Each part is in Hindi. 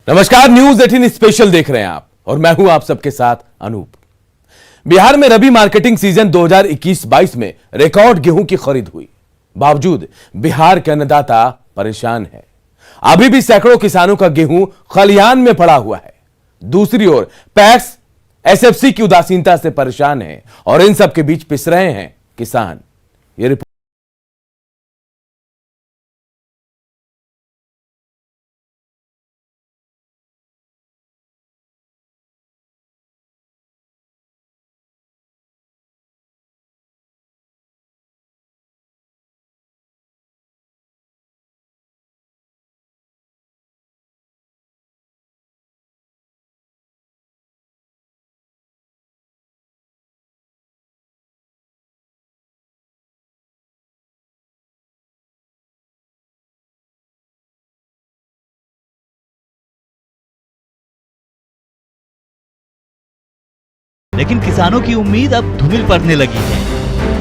नमस्कार, न्यूज 18 स्पेशल देख रहे हैं आप और मैं हूं आप सबके साथ अनूप। बिहार में रबी मार्केटिंग सीजन 2021-22 में रिकॉर्ड गेहूं की खरीद हुई। बावजूद बिहार के अन्नदाता परेशान है। अभी भी सैकड़ों किसानों का गेहूं खलिहान में पड़ा हुआ है। दूसरी ओर पैक्स एसएफसी की उदासीनता से परेशान है और इन सब के बीच पिस रहे हैं किसान। ये रिपोर्ट लेकिन किसानों की उम्मीद अब धूमिल पड़ने लगी है,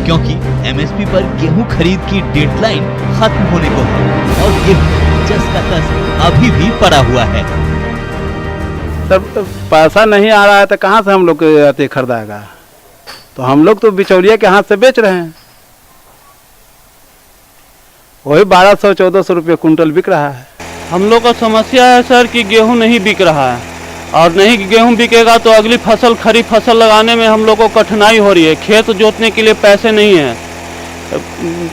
क्योंकि एमएसपी पर गेहूं खरीद की डेडलाइन खत्म होने को है और गेहूं जस का तस अभी भी पड़ा हुआ है। सर तो पैसा नहीं आ रहा है तो कहाँ से हम लोग आते खरीदाएगा? तो हम लोग तो बिचौलिया के हाथ से बेच रहे हैं। वही 1200-1400 रुपये कुंटल बिक रहा है। हम लोग का समस्या है सर कि गेहूं नहीं बिक रहा है, और नहीं गेहूं बिकेगा तो अगली फसल खरीफ फसल लगाने में हम लोग को कठिनाई हो रही है। खेत जोतने के लिए पैसे नहीं है,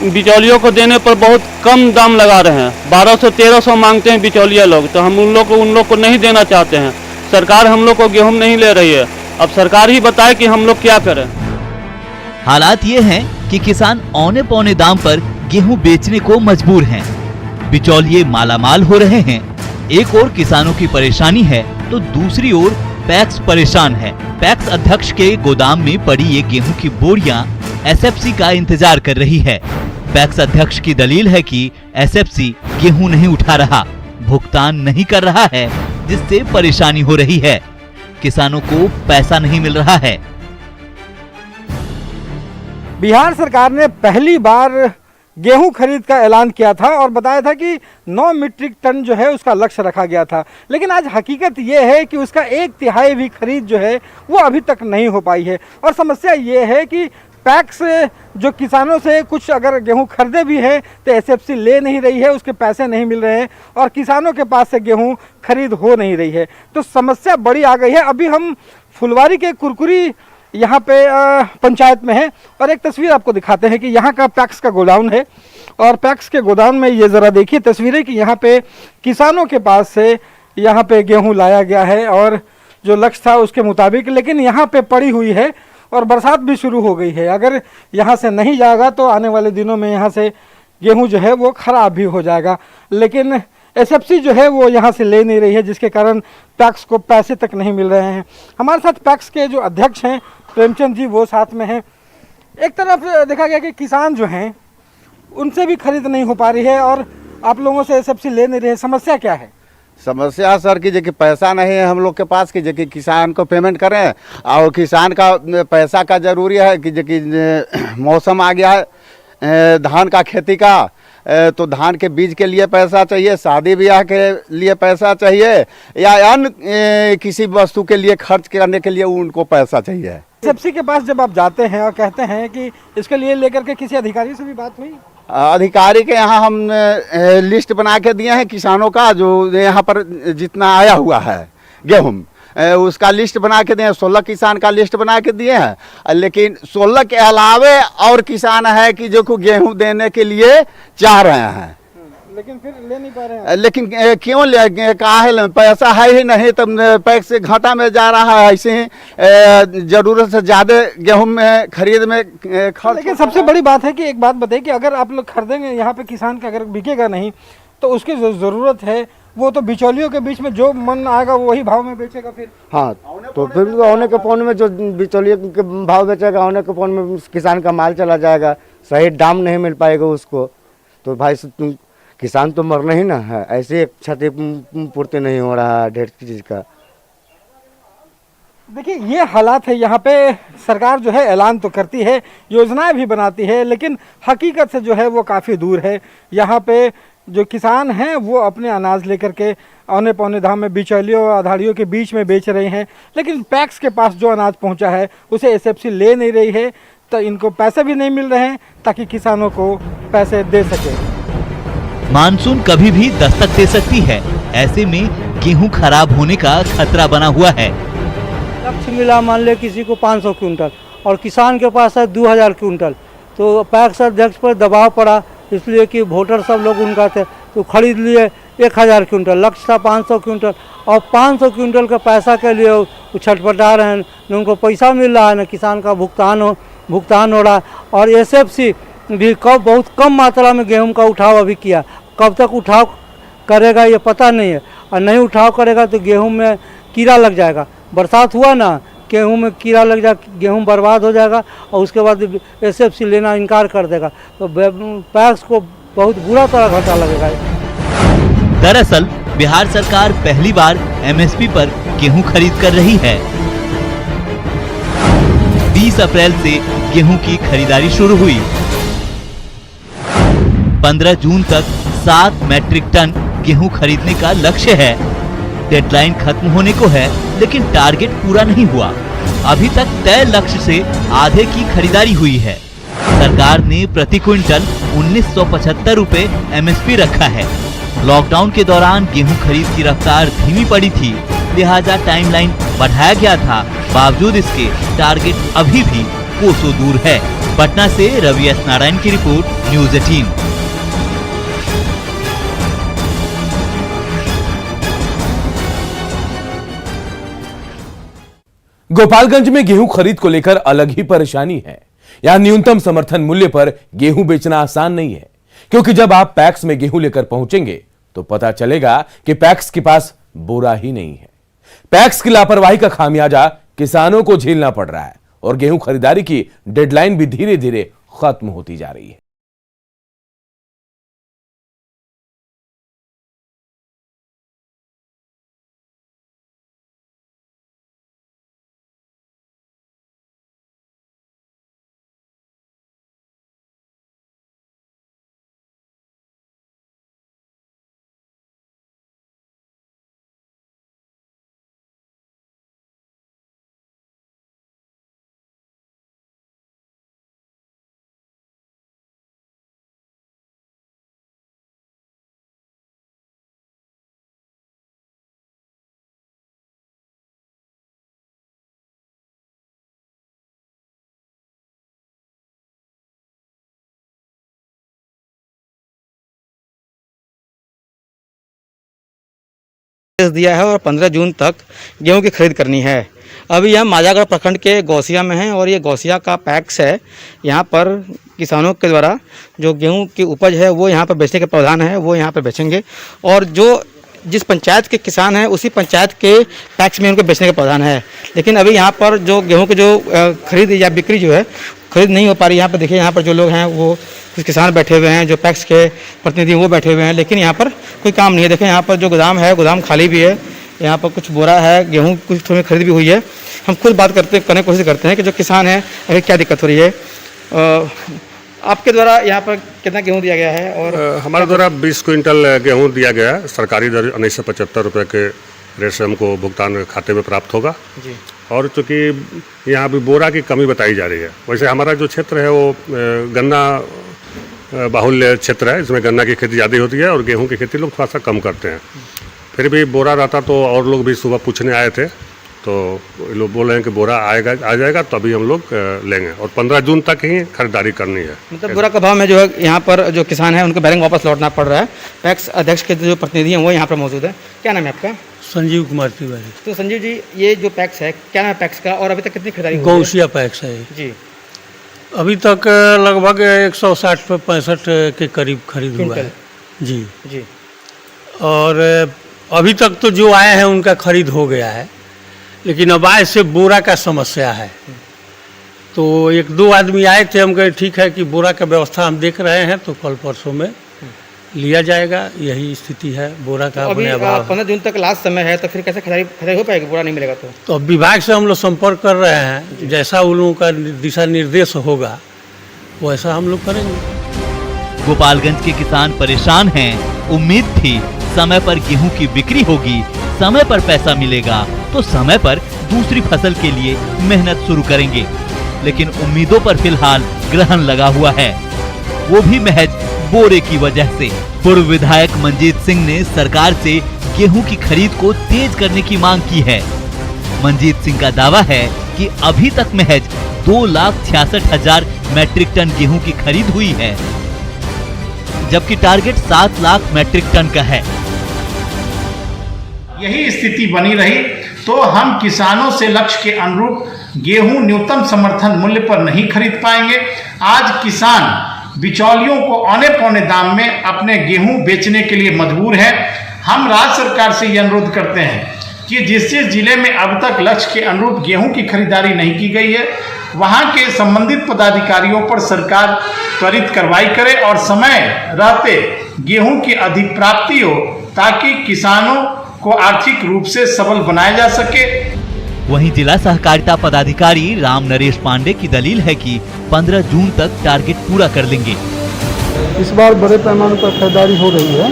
बिचौलियों को देने पर बहुत कम दाम लगा रहे हैं। 1200-1300 मांगते हैं बिचौलिया लोग, तो हम उन लोग को नहीं देना चाहते हैं। सरकार हम लोग को गेहूं नहीं ले रही है। अब सरकार ही बताए कि हम लोग क्या करें। हालात ये हैं कि किसान औने पौने दाम पर गेहूं बेचने को मजबूर हैं। बिचौलिए मालामाल हो रहे हैं। एक ओर किसानों की परेशानी है तो दूसरी ओर पैक्स परेशान है। पैक्स अध्यक्ष के गोदाम में पड़ी ये गेहूं की बोरियां एसएफसी का इंतजार कर रही है। पैक्स अध्यक्ष की दलील है कि एसएफसी गेहूं नहीं उठा रहा, भुगतान नहीं कर रहा है, जिससे परेशानी हो रही है। किसानों को पैसा नहीं मिल रहा है। बिहार सरकार ने पहली बार गेहूं खरीद का ऐलान किया था और बताया था कि 9 मीट्रिक टन जो है उसका लक्ष्य रखा गया था। लेकिन आज हकीकत ये है कि उसका 1/3 भी खरीद जो है वो अभी तक नहीं हो पाई है। और समस्या ये है कि पैक्स जो किसानों से कुछ अगर गेहूं खरीदे भी है तो एसएफसी ले नहीं रही है, उसके पैसे नहीं मिल रहे हैं और किसानों के पास से गेहूं खरीद हो नहीं रही है। तो समस्या बड़ी आ गई है। अभी हम फुलवारी के कुरकुरी यहाँ पे पंचायत में है और एक तस्वीर आपको दिखाते हैं कि यहाँ का पैक्स का गोडाउन है। और पैक्स के गोदाम में ये ज़रा देखिए तस्वीरें कि यहाँ पे किसानों के पास से यहाँ पे गेहूं लाया गया है और जो लक्ष्य था उसके मुताबिक, लेकिन यहाँ पे पड़ी हुई है और बरसात भी शुरू हो गई है। अगर यहाँ से नहीं जाएगा तो आने वाले दिनों में यहाँ से गेहूँ जो है वो ख़राब भी हो जाएगा। लेकिन एसएफसी जो है वो यहाँ से ले नहीं रही है, जिसके कारण पैक्स को पैसे तक नहीं मिल रहे हैं। हमारे साथ पैक्स के जो अध्यक्ष हैं प्रेमचंद जी वो साथ में हैं। एक तरफ देखा गया कि किसान जो हैं उनसे भी खरीद नहीं हो पा रही है और आप लोगों से एसएफसी ले नहीं रहे। समस्या क्या है? समस्या सर की जो कि पैसा नहीं है हम लोग के पास कि जो कि किसान को पेमेंट करें, और किसान का पैसा का ज़रूरी है कि जो कि मौसम आ गया है धान का खेती का, तो धान के बीज के लिए पैसा चाहिए, शादी ब्याह के लिए पैसा चाहिए, या अन्य किसी वस्तु के लिए खर्च करने के लिए उनको पैसा चाहिए। एसएफसी के पास जब आप जाते हैं और कहते हैं कि इसके लिए लेकर के किसी अधिकारी से भी बात हुई? अधिकारी के यहाँ हम लिस्ट बना के दिए हैं किसानों का, जो यहाँ पर जितना आया हुआ है गेहूँ उसका लिस्ट बना के दिए। 16 किसान का लिस्ट बना के दिए हैं, लेकिन 16 के अलावे और किसान है कि जो को गेहूं देने के लिए चाह रहे हैं, लेकिन फिर ले नहीं पा रहे हैं। लेकिन क्यों ले? काहे पैसा है ही नहीं, तब पैक से घाटा में जा रहा है। ऐसे ही जरूरत से ज़्यादा गेहूं में खरीद में खर्च। लेकिन सबसे बड़ी बात है कि एक बात बताइए कि अगर आप लोग खरीदेंगे यहाँ पे किसान का अगर बिकेगा नहीं तो उसकी जो ज़रूरत है वो तो बिचौलियों के बीच में जो मन आएगा वो वही भाव में बेचेगा फिर। हाँ, तो फिर औने के पौन में जो बिचौलिए के भाव बेचेगा, औने के पौन में किसान का माल चला जाएगा, सही दाम नहीं मिल पाएगा उसको। तो भाई किसान तो मरना ही ना है, ऐसे क्षति पूर्ति नहीं हो रहा है ढेर चीज़ का। देखिए ये हालात है। यहाँ पे सरकार जो है ऐलान तो करती है, योजनाएं भी बनाती है, लेकिन हकीकत से जो है वो काफ़ी दूर है। यहाँ पे जो किसान हैं वो अपने अनाज लेकर के औने पौने दाम में बिचौलियों और आधाड़ियों के बीच में बेच रहे हैं, लेकिन पैक्स के पास जो अनाज पहुंचा है उसे एसएफसी ले नहीं रही है, तो इनको पैसे भी नहीं मिल रहे हैं ताकि किसानों को पैसे दे सके। मानसून कभी भी दस्तक दे सकती है, ऐसे में गेहूं खराब होने का खतरा बना हुआ है। लक्ष्य मिला मान ले किसी को 500 क्विंटल और किसान के पास है 2000 क्विंटल, तो पैक्स अध्यक्ष पर दबाव पड़ा, इसलिए कि वोटर सब लोग उनका थे तो खरीद लिए 1000 क्विंटल। लक्ष्य था 500 क्विंटल और 500 क्विंटल का पैसा के लिए वो छटपटा रहे हैं, न उनको पैसा मिल रहा है न किसान का भुगतान हो रहा है। और एसएफसी भी बहुत कम मात्रा में गेहूं का उठाव अभी किया, कब तक उठाव करेगा ये पता नहीं है, और नहीं उठाव करेगा तो गेहूं में कीड़ा लग जाएगा। बरसात हुआ ना, गेहूं में कीड़ा लग जाए, गेहूं बर्बाद हो जाएगा और उसके बाद एसएफसी लेना इनकार कर देगा, तो पैक्स को बहुत बुरा तरह घाटा लगेगा। दरअसल बिहार सरकार पहली बार एमएसपी पर गेहूं खरीद कर रही है। 20 अप्रैल से गेहूं की खरीदारी शुरू हुई। 15 जून तक 7 मैट्रिक टन गेहूं खरीदने का लक्ष्य है। डेडलाइन खत्म होने को है, लेकिन टारगेट पूरा नहीं हुआ। अभी तक तय लक्ष्य से आधे की खरीदारी हुई है। सरकार ने प्रति क्विंटल 1975 रुपए एमएसपी रखा है। लॉकडाउन के दौरान गेहूं खरीद की रफ्तार धीमी पड़ी थी, लिहाजा टाइमलाइन बढ़ाया गया था। बावजूद इसके टारगेट अभी भी कोसों दूर है। पटना से रवि एस नारायण की रिपोर्ट, न्यूज़ 18। गोपालगंज में गेहूं खरीद को लेकर अलग ही परेशानी है। यहां न्यूनतम समर्थन मूल्य पर गेहूं बेचना आसान नहीं है, क्योंकि जब आप पैक्स में गेहूं लेकर पहुंचेंगे तो पता चलेगा कि पैक्स के पास बोरा ही नहीं है। पैक्स की लापरवाही का खामियाजा किसानों को झेलना पड़ रहा है और गेहूं खरीदारी की डेडलाइन भी धीरे धीरे खत्म होती जा रही है। दिया है और 15 जून तक गेहूं की खरीद करनी है। अभी हम माजागढ़ प्रखंड के गौसिया में हैं और ये गौसिया का पैक्स है। यहाँ पर किसानों के द्वारा जो गेहूं की उपज है वो यहाँ पर बेचने का प्रावधान है, वो यहाँ पर बेचेंगे और जो जिस पंचायत के किसान हैं उसी पंचायत के पैक्स में उनको बेचने का प्रावधान है। लेकिन अभी यहाँ पर जो गेहूँ की जो खरीद या बिक्री जो है खरीद नहीं हो पा रही। यहाँ पर देखिए, यहाँ पर जो लोग हैं वो कुछ किसान बैठे हुए हैं, जो पैक्स के प्रतिनिधि वो बैठे हुए हैं, लेकिन यहाँ पर कोई काम नहीं है। देखिए यहाँ पर जो गोदाम है, गोदाम खाली भी है। यहाँ पर कुछ बोरा है, गेहूँ कुछ थोड़ी खरीद भी हुई है। हम खुद बात करने की कोशिश करते हैं कि जो किसान है अभी क्या दिक्कत हो रही है। आपके द्वारा यहाँ पर कितना गेहूँ दिया गया है? और हमारे द्वारा 20 क्विंटल गेहूँ दिया गया है। सरकारी दर 1975 रुपये के रेट से हमको भुगतान खाते में प्राप्त होगा जी। और चूँकि यहाँ भी बोरा की कमी बताई जा रही है, वैसे हमारा जो क्षेत्र है वो गन्ना बाहुल्य क्षेत्र है, इसमें गन्ना की खेती ज़्यादा होती है और गेहूं की खेती लोग थोड़ा सा कम करते हैं। फिर भी बोरा रहता तो और लोग भी सुबह पूछने आए थे, तो लोग बोल रहे हैं कि बोरा आ जाएगा तो अभी हम लोग लेंगे और 15 जून तक ही खरीदारी करनी है। मतलब बोरा का भाव में जो है यहाँ पर जो किसान है उनको बैरंग वापस लौटना पड़ रहा है। पैक्स अध्यक्ष के जो प्रतिनिधि हैं वो यहाँ पर मौजूद है। क्या नाम है आपका? संजीव कुमार तिवारी। तो संजीव जी, ये जो पैक्स है, क्या नाम है पैक्स का और अभी तक कितनी खरीदारी हुई है? गौसिया पैक्स है जी। अभी तक लगभग 160-65 के करीब खरीद हुआ है जी जी। और अभी तक तो जो आए हैं उनका खरीद हो गया है, लेकिन अब आए से बोरा का समस्या है। तो 1-2 आदमी आए थे, हम कहे ठीक है कि बोरा का व्यवस्था हम देख रहे हैं, तो कल परसों में लिया जाएगा। यही स्थिति है बोरा का। तो अभी 15 जून तक लास्ट समय है, तो फिर कैसे खरीदारी हो पाएगी? बोरा नहीं मिलेगा तो अब विभाग से हम लोग संपर्क कर रहे हैं, जैसा उन लोगों का दिशा निर्देश होगा वैसा हम लोग करेंगे। गोपालगंज के किसान परेशान हैं, उम्मीद थी समय पर गेहूं की बिक्री होगी, समय पर पैसा मिलेगा तो समय पर दूसरी फसल के लिए मेहनत शुरू करेंगे। लेकिन उम्मीदों पर फिलहाल ग्रहण लगा हुआ है, वो भी महज बोरे की वजह से। पूर्व विधायक मंजीत सिंह ने सरकार से गेहूं की खरीद को तेज करने की मांग की है। मंजीत सिंह का दावा है कि अभी तक महज 2,66,000 मैट्रिक टन गेहूं की खरीद हुई है, जबकि टारगेट 7 लाख मैट्रिक टन का है। यही स्थिति बनी रही तो हम किसानों से लक्ष्य के अनुरूप गेहूं न्यूनतम समर्थन मूल्य पर नहीं खरीद पाएंगे। आज किसान बिचौलियों को औने पौने दाम में अपने गेहूं बेचने के लिए मजबूर है। हम राज्य सरकार से यह अनुरोध करते हैं कि जिस जिले में अब तक लक्ष्य के अनुरूप गेहूं की खरीदारी नहीं की गई है, वहां के संबंधित पदाधिकारियों पर सरकार त्वरित कार्रवाई करे और समय रहते गेहूं की अधिक प्राप्ति हो, ताकि किसानों को आर्थिक रूप से सबल बनाया जा सके। वहीं जिला सहकारिता पदाधिकारी राम नरेश पांडे की दलील है कि 15 जून तक टारगेट पूरा कर लेंगे। इस बार बड़े पैमाने पर खरीदारी हो रही है।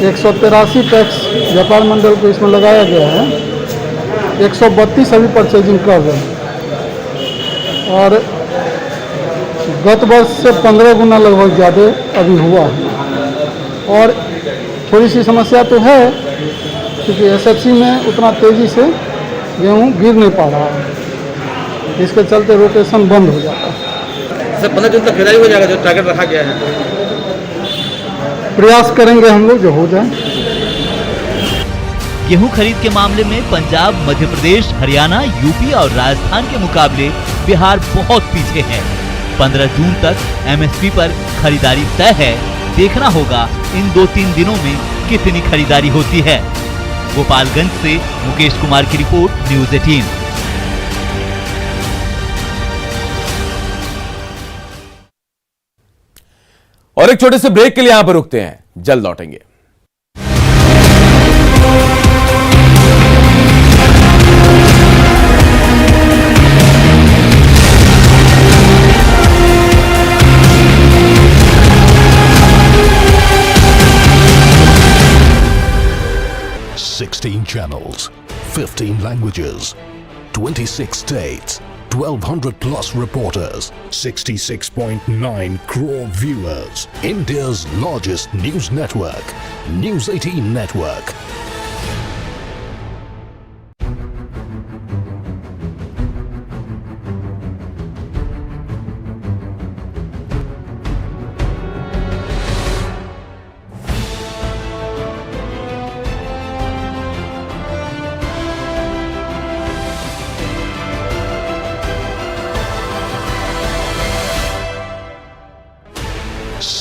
183 टैक्स व्यापार मंडल को इसमें लगाया गया है। 132 अभी परचेजिंग कर रहे हैं और गत वर्ष से 15 गुना लगभग ज़्यादा अभी हुआ है। और थोड़ी सी समस्या तो है क्योंकि एसएफसी में उतना तेज़ी से गेहूँ गिर नहीं पा रहा है, इसके चलते रोटेशन बंद हो जाता है। सर 15 जून तक खरीदारी हो जाएगा जो टारगेट रखा गया है? प्रयास करेंगे हम लोग जो हो जाए। गेहूं खरीद के मामले में पंजाब, मध्य प्रदेश, हरियाणा, यूपी और राजस्थान के मुकाबले बिहार बहुत पीछे है। 15 जून तक एमएसपी पर खरीदारी तय है। देखना होगा इन 2-3 दिनों में कितनी खरीदारी होती है। गोपालगंज से मुकेश कुमार की रिपोर्ट, न्यूज़ 18। और एक छोटे से ब्रेक के लिए यहां पर रुकते हैं, जल्द लौटेंगे। channels, 15 languages, 26 states, 1,200 plus reporters, 66.9 crore viewers. India's largest news network, News 18 Network.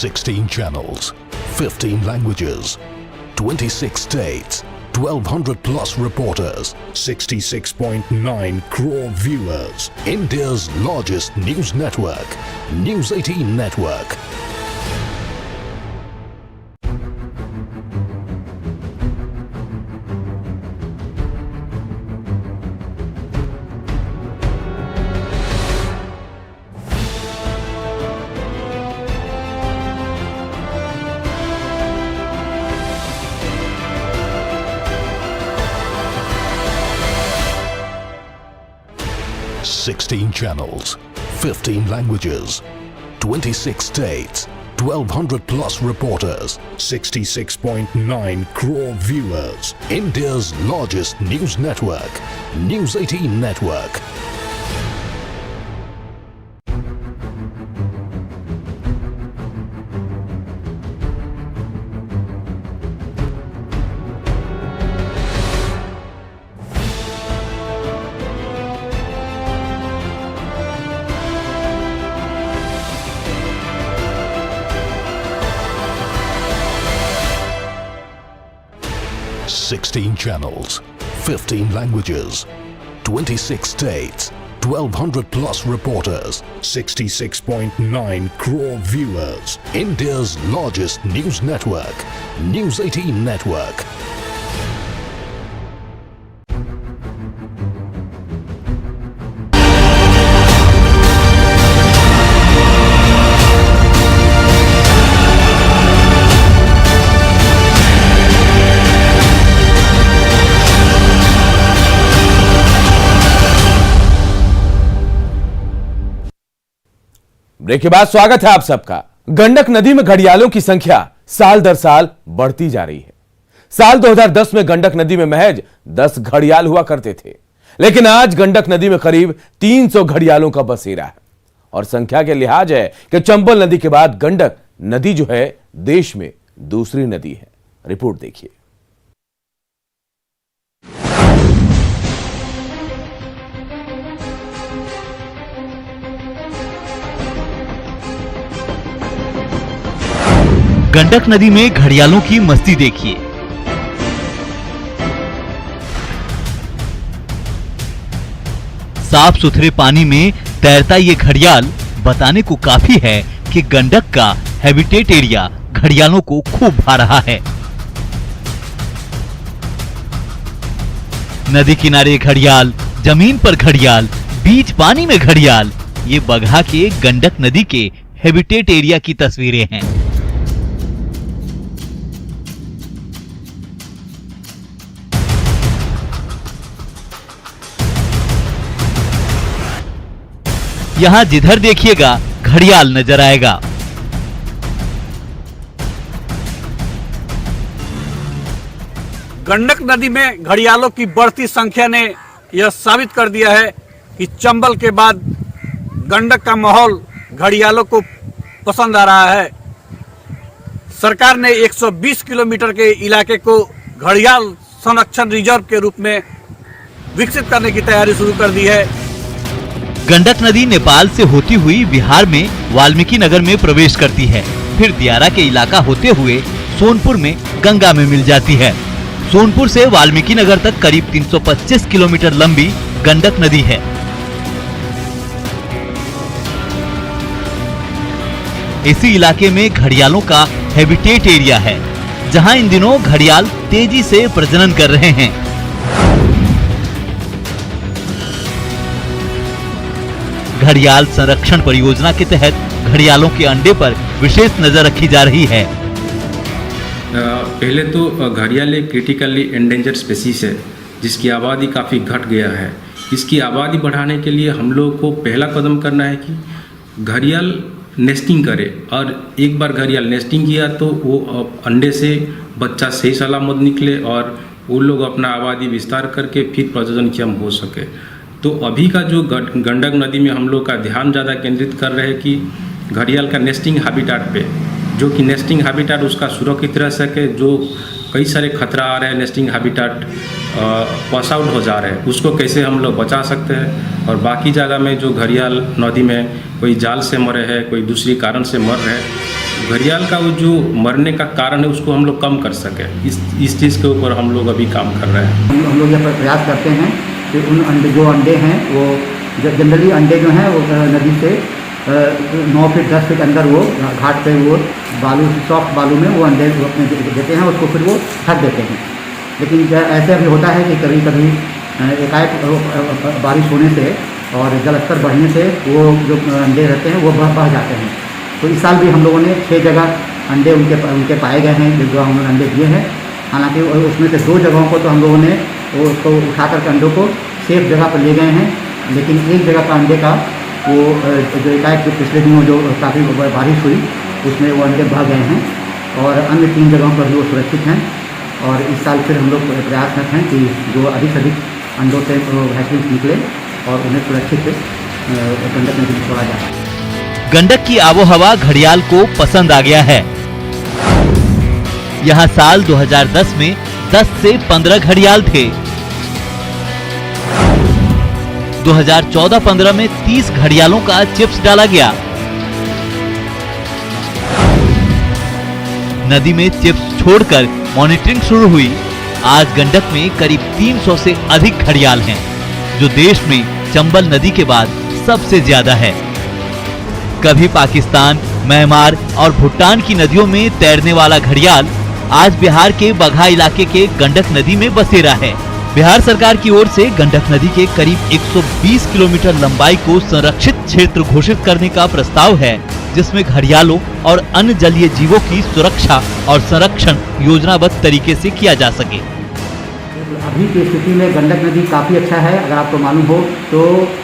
Sixteen channels, 15 languages, 26 states, 1,200 plus reporters, 66.9 crore viewers. India's largest news network, News 18 Network. Sixteen channels, 15 languages, 26 states, 1,200 plus reporters, 66.9 crore viewers. India's largest news network, News 18 Network. Sixteen channels, 15 languages, 26 states, 1,200 plus reporters, 66.9 crore viewers. India's largest news network, News 18 Network. Break के बाद स्वागत है आप सबका। गंडक नदी में घड़ियालों की संख्या साल दर साल बढ़ती जा रही है। साल 2010 में गंडक नदी में महज 10 घड़ियाल हुआ करते थे, लेकिन आज गंडक नदी में करीब 300 घड़ियालों का बसेरा है। और संख्या के लिहाज है कि चंबल नदी के बाद गंडक नदी जो है देश में दूसरी नदी है। रिपोर्ट देखिए। गंडक नदी में घड़ियालों की मस्ती देखिए। साफ सुथरे पानी में तैरता ये घड़ियाल बताने को काफी है कि गंडक का हैबिटेट एरिया घड़ियालों को खूब भा रहा है। नदी किनारे घड़ियाल, जमीन पर घड़ियाल, बीच पानी में घड़ियाल, ये बगहा के गंडक नदी के हैबिटेट एरिया की तस्वीरें हैं। यहां जिधर देखिएगा घड़ियाल नजर आएगा। गंडक नदी में घड़ियालों की बढ़ती संख्या ने यह साबित कर दिया है कि चंबल के बाद गंडक का माहौल घड़ियालों को पसंद आ रहा है। सरकार ने 120 किलोमीटर के इलाके को घड़ियाल संरक्षण रिजर्व के रूप में विकसित करने की तैयारी शुरू कर दी है। गंडक नदी नेपाल से होती हुई बिहार में वाल्मीकि नगर में प्रवेश करती है, फिर दियारा के इलाका होते हुए सोनपुर में गंगा में मिल जाती है। सोनपुर से वाल्मीकि नगर तक करीब 325 किलोमीटर लंबी गंडक नदी है। इसी इलाके में घड़ियालों का हैबिटेट एरिया है, जहां इन दिनों घड़ियाल तेजी से प्रजनन कर रहे हैं। घड़ियाल संरक्षण परियोजना के तहत घड़ियालों के अंडे पर विशेष नजर रखी जा रही है। पहले तो घड़ियाल एक क्रिटिकली एंडेंजर स्पीशीज है, जिसकी आबादी काफ़ी घट गया है। इसकी आबादी बढ़ाने के लिए हम लोग को पहला कदम करना है कि घड़ियाल नेस्टिंग करे, और एक बार घड़ियाल नेस्टिंग किया तो वो अंडे से बच्चा सही सलामत निकले और वो लोग अपना आबादी विस्तार करके फिर प्रजननक्षम हो सके। तो अभी का जो गंडक नदी में हम लोग का ध्यान ज़्यादा केंद्रित कर रहे हैं कि घड़ियाल का नेस्टिंग हैबिटेट पे, जो कि नेस्टिंग हैबिटेट उसका सुरक्षित रह सके। जो कई सारे खतरा आ रहे हैं, नेस्टिंग हैबिटेट पास आउट हो जा रहे हैं, उसको कैसे हम लोग बचा सकते हैं। और बाकी जगह में जो घड़ियाल नदी में कोई जाल से मरे हैं, कोई दूसरी कारण से मर रहे हैं, घड़ियाल का वो जो मरने का कारण है उसको हम लोग कम कर सकें। इस चीज़ के ऊपर हम लोग अभी काम कर रहे हैं। हम लोग यह प्रयास करते हैं कि उन जो अंडे हैं वो जनरली अंडे जो हैं वो नदी से 9 फीट 10 फीट अंदर वो घाट पे वो बालू, सॉफ्ट बालू में वो अंडे अपने देते हैं, उसको फिर वो ढक देते हैं। लेकिन ऐसे अभी होता है कि कभी कभी एकाएक बारिश होने से और जल स्तर बढ़ने से वो जो अंडे रहते हैं वो बह जाते हैं। तो इस साल भी हम लोगों ने 6 जगह अंडे उनके पाए गए हैं, जो हमने अंडे दिए हैं। हालांकि उसमें से 2 जगहों को तो हम लोगों ने वो उसको उठाकर के अंडों को सेफ जगह पर ले गए हैं, लेकिन एक जगह का अंडे का वो जो एकाएक पिछले दिनों जो काफ़ी बारिश हुई उसमें वो अंडे बह गए हैं, और अन्य 3 जगहों पर भी वो सुरक्षित हैं। और इस साल फिर हम लोग प्रयासरत हैं कि जो अधिक से अधिक अंडों से वैक्सीन निकले और उन्हें सुरक्षित गंडक नदी में छोड़ा जाए। गंडक की आबोहवा घड़ियाल को पसंद आ गया है। यहाँ साल 2010 में 10 से 15 घड़ियाल थे। 2014-15 में 30 घड़ियालों का चिप्स डाला गया। नदी में चिप्स छोड़कर मॉनिटरिंग शुरू हुई। आज गंडक में करीब 300 से अधिक घड़ियाल हैं, जो देश में चंबल नदी के बाद सबसे ज्यादा है। कभी पाकिस्तान, म्यांमार और भूटान की नदियों में तैरने वाला घड़ियाल आज बिहार के बगहा इलाके के गंडक नदी में बसेरा है। बिहार सरकार की ओर से गंडक नदी के करीब 120 किलोमीटर लंबाई को संरक्षित क्षेत्र घोषित करने का प्रस्ताव है, जिसमें घड़ियालों और अन्य जलीय जीवों की सुरक्षा और संरक्षण योजनाबद्ध तरीके से किया जा सके। अभी की स्थिति में गंडक नदी काफ़ी अच्छा है। अगर आपको मालूम हो तो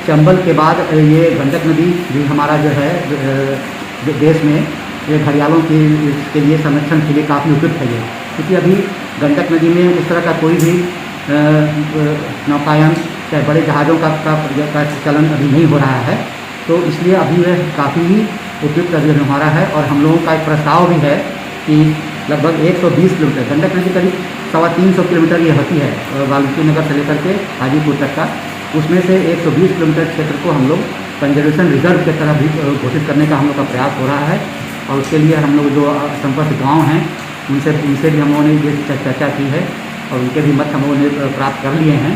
चंबल के बाद ये गंडक नदी भी हमारा जो है देश में ये घड़ियालों के लिए संरक्षण के लिए काफ़ी उपयुक्त है ये, क्योंकि अभी गंडक नदी में इस तरह का कोई भी नौकायन चाहे बड़े जहाज़ों का चलन अभी नहीं हो रहा है, तो इसलिए अभी यह काफ़ी ही उपयुक्त अभी हमारा है। और हम लोगों का एक प्रस्ताव भी है कि लगभग 120 किलोमीटर गंडक नदी करीब 350 किलोमीटर ये होती है वाल्मीकि नगर से लेकर के हाजीपुर तक का, उसमें से 120 किलोमीटर क्षेत्र को हम लोग कंजर्वेशन रिजर्व की तरह भी घोषित करने का हम लोग का प्रयास हो रहा है। और उसके लिए हम लोग जो संपर्क गाँव हैं उनसे भी हम लोगों ने ये चर्चा की है और उनके भी मत हम लोगों ने प्राप्त कर लिए हैं।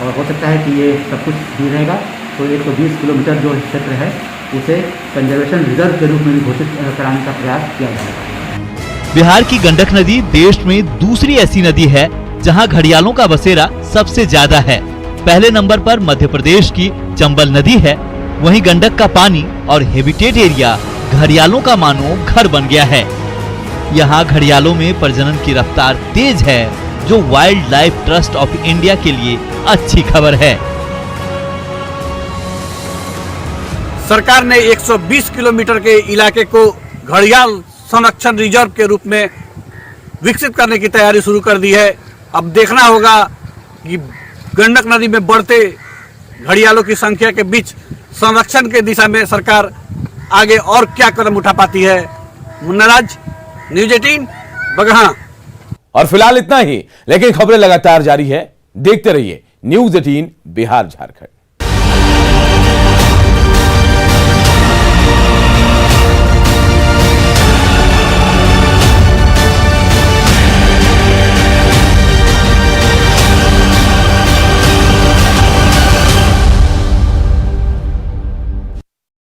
और हो सकता है कि ये सब कुछ भी रहेगा, तो 120 किलोमीटर जो क्षेत्र है उसे कंजर्वेशन रिजर्व के रूप में भी घोषित कराने का प्रयास किया जाएगा। बिहार की गंडक नदी देश में दूसरी ऐसी नदी है जहां घड़ियालों का बसेरा सबसे ज्यादा है। पहले नंबर पर मध्य प्रदेश की चंबल नदी है, वहीं गंडक का पानी और हैबिटेट एरिया घड़ियालों का मानो घर बन गया है। यहाँ घड़ियालों में प्रजनन की रफ्तार तेज है, जो wild life trust of India के लिए अच्छी खबर है। सरकार ने 120 किलोमीटर के इलाके को घड़ियाल संरक्षण रिजर्व के रूप में विकसित करने की तैयारी शुरू कर दी है। अब देखना होगा कि गंडक नदी में बढ़ते घड़ियालों की संख्या के बीच संरक्षण के दिशा में सरकार आगे और क्या कदम उठा पाती है। मुन्नाराज, न्यूज़ 18, बगहा। और फिलहाल इतना ही, लेकिन खबरें लगातार जारी है। देखते रहिए न्यूज़ 18 बिहार झारखंड।